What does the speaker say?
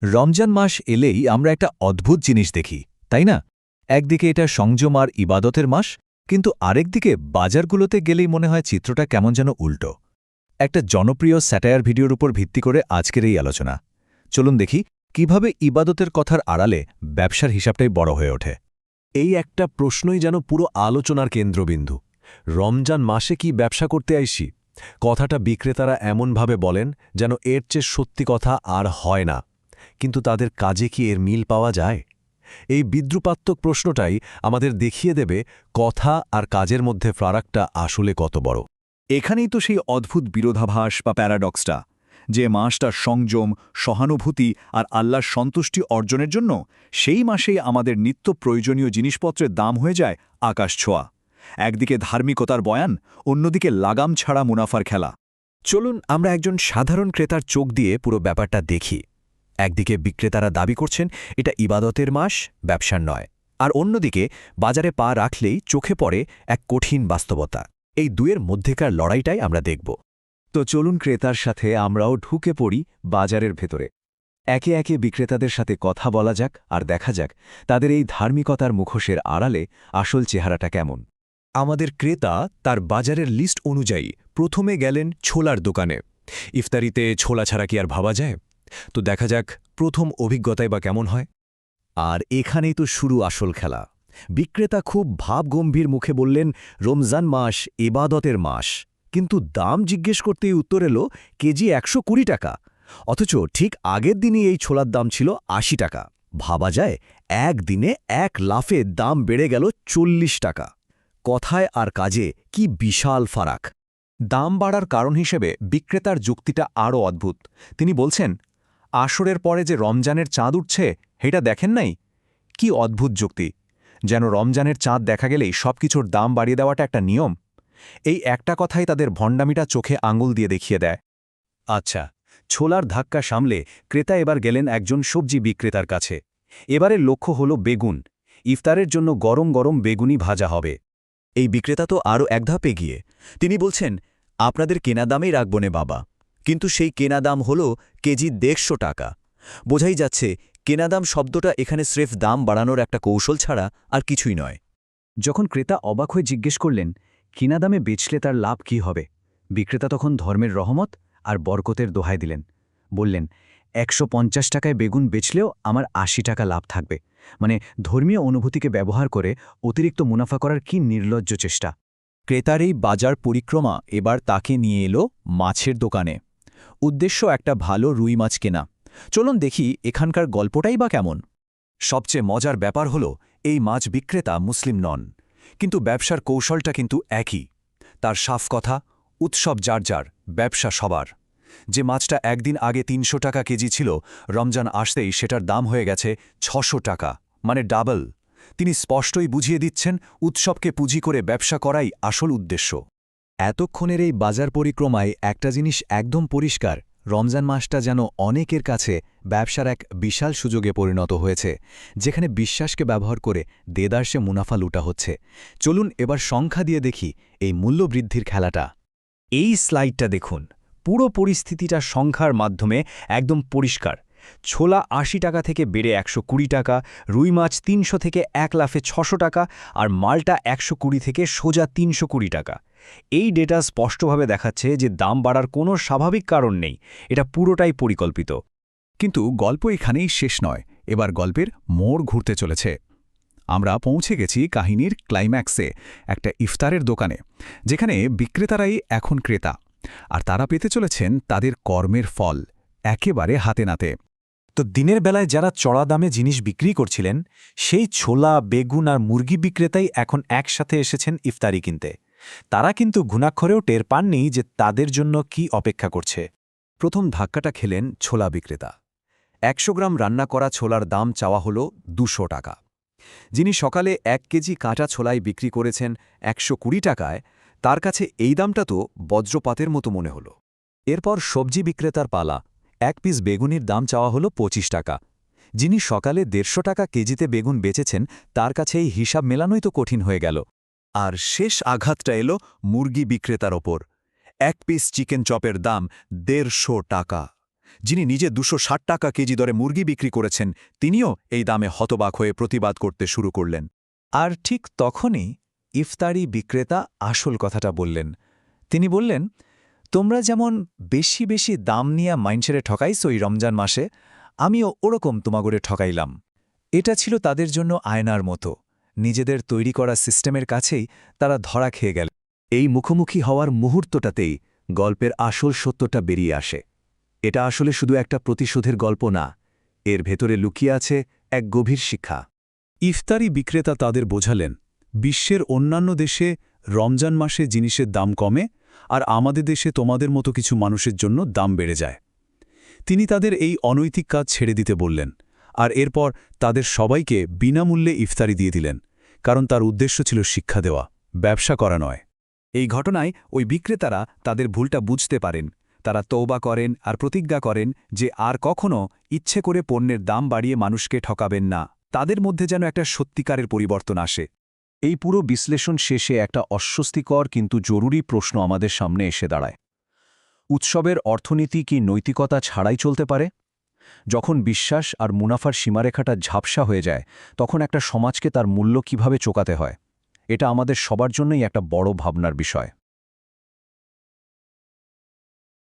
রমজান মাস এলেই আমরা একটা অদ্ভুত জিনিস দেখি, তাই না? একদিকে এটা সংযম আর ইবাদতের মাস, কিন্তু আরেকদিকে বাজারগুলোতে গেলেই মনে হয় চিত্রটা কেমন যেন উল্টো। একটা জনপ্রিয় স্যাটায়ার ভিডিওর উপর ভিত্তি করে আজকের এই আলোচনা। চলুন দেখি কিভাবে ইবাদতের কথার আড়ালে ব্যবসার হিসাবটাই বড় হয়ে ওঠে। এই একটা প্রশ্নই যেন পুরো আলোচনার কেন্দ্রবিন্দু। রমজান মাসে কি ব্যবসা করতে আইসি? কথাটা বিক্রেতারা এমনভাবে বলেন যেন এর চেয়ে সত্যি কথা আর হয় না, কিন্তু তাদের কাজে কি এর মিল পাওয়া যায়? এই বিদ্রুপাত্মক প্রশ্নটাই আমাদের দেখিয়ে দেবে কথা আর কাজের মধ্যে ফারাকটা আসলে কত বড়। এখানেই তো সেই অদ্ভুত বিরোধাভাস বা প্যারাডক্সটা, যে মাসটা সংযম, সহানুভূতি আর আল্লাহর সন্তুষ্টি অর্জনের জন্য, সেই মাসেই আমাদের নিত্য প্রয়োজনীয় জিনিসপত্রের দাম হয়ে যায় আকাশ ছোঁয়া। একদিকে ধার্মিকতার বয়ান, অন্যদিকে লাগাম ছাড়া মুনাফার খেলা। চলুন আমরা একজন সাধারণ ক্রেতার চোখ দিয়ে পুরো ব্যাপারটা দেখি। একদিকে বিক্রেতারা দাবি করছেন এটা ইবাদতের মাস, ব্যবসার নয়, আর অন্যদিকে বাজারে পা রাখলেই চোখে পড়ে এক কঠিন বাস্তবতা। এই দুয়ের মধ্যেকার লড়াইটাই আমরা দেখব। তো চলুন ক্রেতার সাথে আমরাও ঢুকে পড়ি বাজারের ভেতরে। একে একে বিক্রেতাদের সাথে কথা বলা যাক আর দেখা যাক তাদের এই ধার্মিকতার মুখোশের আড়ালে আসল চেহারাটা কেমন। আমাদের ক্রেতা তার বাজারের লিস্ট অনুযায়ী প্রথমে গেলেন ছোলার দোকানে। ইফতারিতে ছোলা ছাড়া কি আর ভাবা যায়? তো দেখা যাক প্রথম অভিজ্ঞতায় বা কেমন হয়। আর এখানেই তো শুরু আসল খেলা। বিক্রেতা খুব ভাবগম্ভীর মুখে বললেন, রমজান মাস ইবাদতের মাস, কিন্তু দাম জিজ্ঞেস করতেই উত্তর এলো কেজি ১২০ টাকা। অথচ ঠিক আগের দিনই এই ছোলার দাম ছিল ৮০ টাকা। ভাবা যায়, একদিনে এক লাফে দাম বেড়ে গেল ৪০ টাকা। কথায় আর কাজে কি বিশাল ফারাক! দাম বাড়ার কারণ হিসেবে বিক্রেতার যুক্তিটা আরও অদ্ভুত। তিনি বলছেন, আসরের পরে যে রমজানের চাঁদ উঠছে, এটা দেখেন নাই? কি অদ্ভুত যুক্তি! যেন রমজানের চাঁদ দেখা গেলেই সবকিছুর দাম বাড়িয়ে দেওয়াটা একটা নিয়ম। এই একটা কথাই তাদের ভণ্ডামিটা চোখে আঙুল দিয়ে দেখিয়ে দেয়। আচ্ছা, ছোলার ধাক্কা সামলে ক্রেতা এবার গেলেন একজন সবজি বিক্রেতার কাছে। এবারের লক্ষ্য হল বেগুন। ইফতারের জন্য গরম গরম বেগুনি ভাজা হবে। এই বিক্রেতা তো আরও এক ধাপ এগিয়ে। তিনি বলছেন, আপনাদের কেনা দামেই রাখব নে বাবা, কিন্তু সেই কেনা দাম হল কেজি ১৫০ টাকা। বোঝাই যাচ্ছে কেনা দাম শব্দটা এখানে স্রেফ দাম বাড়ানোর একটা কৌশল ছাড়া আর কিছুই নয়। যখন ক্রেতা অবাক হয়ে জিজ্ঞেস করলেন কিনা দামে বেচলে তার লাভ কি হবে, বিক্রেতা তখন ধর্মের রহমত আর বরকতের দোহাই দিলেন। বললেন, ১৫০ টাকায় বেগুন বেচলেও আমার ৮০ টাকা লাভ থাকবে। মানে ধর্মীয় অনুভূতিকে ব্যবহার করে অতিরিক্ত মুনাফা করার কি নির্লজ্জ চেষ্টা! ক্রেতার এই বাজার পরিক্রমা এবার তাকে নিয়ে এলো মাছের দোকানে। উদ্দেশ্য একটা ভালো রুই মাছ কেনা। চলুন দেখি এখানকার গল্পটাই বা কেমন। সবচেয়ে মজার ব্যাপার হল, এই মাছ বিক্রেতা মুসলিম নন, কিন্তু ব্যবসার কৌশলটা কিন্তু একই। তার সাফ কথা, উৎসব যার যার, ব্যবসা সবার। যে মাছটা একদিন আগে ৩০০ টাকা কেজি ছিল, রমজান আসতেই সেটার দাম হয়ে গেছে ৬০০ টাকা, মানে ডাবল। তিনি স্পষ্টই বুঝিয়ে দিচ্ছেন, উৎসবকে পুঁজি করে ব্যবসা করাই আসল উদ্দেশ্য। এতক্ষণের এই বাজার পরিক্রমায় একটা জিনিস একদম পরিষ্কার, রমজান মাসটা যেন অনেকের কাছে ব্যবসার এক বিশাল সুযোগে পরিণত হয়েছে, যেখানে বিশ্বাসকে ব্যবহার করে দেদারসে মুনাফা লুটা হচ্ছে। চলুন এবার সংখ্যা দিয়ে দেখি এই মূল্যবৃদ্ধির খেলাটা। এই স্লাইডটা দেখুন, পুরো পরিস্থিতিটা সংখ্যার মাধ্যমে একদম পরিষ্কার। ছোলা ৮০ টাকা থেকে বেড়ে ১২০ টাকা, রুই মাছ ৩০০ থেকে এক লাফে ৬০০ টাকা, আর মালটা ১২০ থেকে সোজা ৩২০ টাকা। এই ডেটা স্পষ্টভাবে দেখাচ্ছে যে দাম বাড়ার কোনো স্বাভাবিক কারণ নেই, এটা পুরোটাই পরিকল্পিত। কিন্তু গল্প এখানেই শেষ নয়, এবার গল্পের মোড় ঘুরতে চলেছে। আমরা পৌঁছে গেছি কাহিনীর ক্লাইম্যাক্সে, একটা ইফতারের দোকানে, যেখানে বিক্রেতারাই এখন ক্রেতা, আর তারা পেতে চলেছেন তাদের কর্মের ফল একেবারে হাতে নাতে। তো দিনের বেলায় যারা চড়া দামে জিনিস বিক্রি করছিলেন, সেই ছোলা, বেগুন আর মুরগি বিক্রেতাই এখন একসাথে এসেছেন ইফতারি কিনতে। তারা কিন্তু ঘুণাক্ষরেও টের পাননি যে তাদের জন্য কি অপেক্ষা করছে। প্রথম ধাক্কাটা খেলেন ছোলা বিক্রেতা। ১০০ গ্রাম রান্না করা ছোলার দাম চাওয়া হল ২০০ টাকা। যিনি সকালে ১ কেজি কাঁচা ছোলাই বিক্রি করেছেন ১২০ টাকায়, তার কাছে এই দামটা তো বজ্রপাতের মতো মনে হল। এরপর সবজি বিক্রেতার পালা। ১ পিস বেগুনির দাম চাওয়া হল ২৫ টাকা। যিনি সকালে ১৫০ টাকা কেজিতে বেগুন বেচেছেন, তার কাছে এই হিসাব মেলানোই তো কঠিন হয়ে গেল। আর শেষ আঘাতটা এলো মুরগি বিক্রেতার ওপর। ১ পিস চিকেন চপের দাম ১৫০ টাকা। যিনি নিজে 260 টাকা কেজি দরে মুরগি বিক্রি করেছেন তিনিও এই দামে হতবাক হয়ে প্রতিবাদ করতে শুরু করলেন। আর ঠিক তখনই ইফতারি বিক্রেতা আসল কথাটা বললেন। তিনি বললেন, তোমরা যেমন বেশি বেশি দাম নিয়ে মাইনছেড়ে ঠকাইছ ওই রমজান মাসে, আমিও ওরকম তোমাগরে ঠকাইলাম। এটা ছিল তাদের জন্য আয়নার মতো। নিজেদের তৈরি করা সিস্টেমের কাছেই তারা ধরা খেয়ে গেল। এই মুখোমুখি হওয়ার মুহূর্তটাতেই গল্পের আসল সত্যটা বেরিয়ে আসে। এটা আসলে শুধু একটা প্রতিশোধের গল্প না, এর ভেতরে লুকিয়ে আছে এক গভীর শিক্ষা। ইফতারি বিক্রেতা তাদের বোঝালেন, বিশ্বের অন্যান্য দেশে রমজান মাসে জিনিসের দাম কমে, আর আমাদের দেশে তোমাদের মতো কিছু মানুষের জন্য দাম বেড়ে যায়। তিনি তাদের এই অনৈতিক কাজ ছেড়ে দিতে বললেন, আর এরপর তাদের সবাইকে বিনামূল্যে ইফতারি দিয়ে দিলেন, কারণ তার উদ্দেশ্য ছিল শিক্ষা দেওয়া, ব্যবসা করা নয়। এই ঘটনায় ওই বিক্রেতারা তাদের ভুলটা বুঝতে পারেন। তারা তওবা করেন আর প্রতিজ্ঞা করেন যে আর কখনো ইচ্ছে করে পণ্যের দাম বাড়িয়ে মানুষকে ঠকাবেন না। তাদের মধ্যে যেন একটা সত্যিকারের পরিবর্তন আসে। এই পুরো বিশ্লেষণ শেষে একটা অস্বস্তিকর কিন্তু জরুরি প্রশ্ন আমাদের সামনে এসে দাঁড়ায়। উৎসবের অর্থনীতি কি নৈতিকতা ছাড়াই চলতে পারে? যখন বিশ্বাস আর মুনাফার সীমারেখাটা ঝাপসা হয়ে যায়, তখন একটা সমাজকে তার মূল্য কিভাবে চোকাতে হয়? এটা আমাদের সবার জন্যই একটা বড় ভাবনার বিষয়।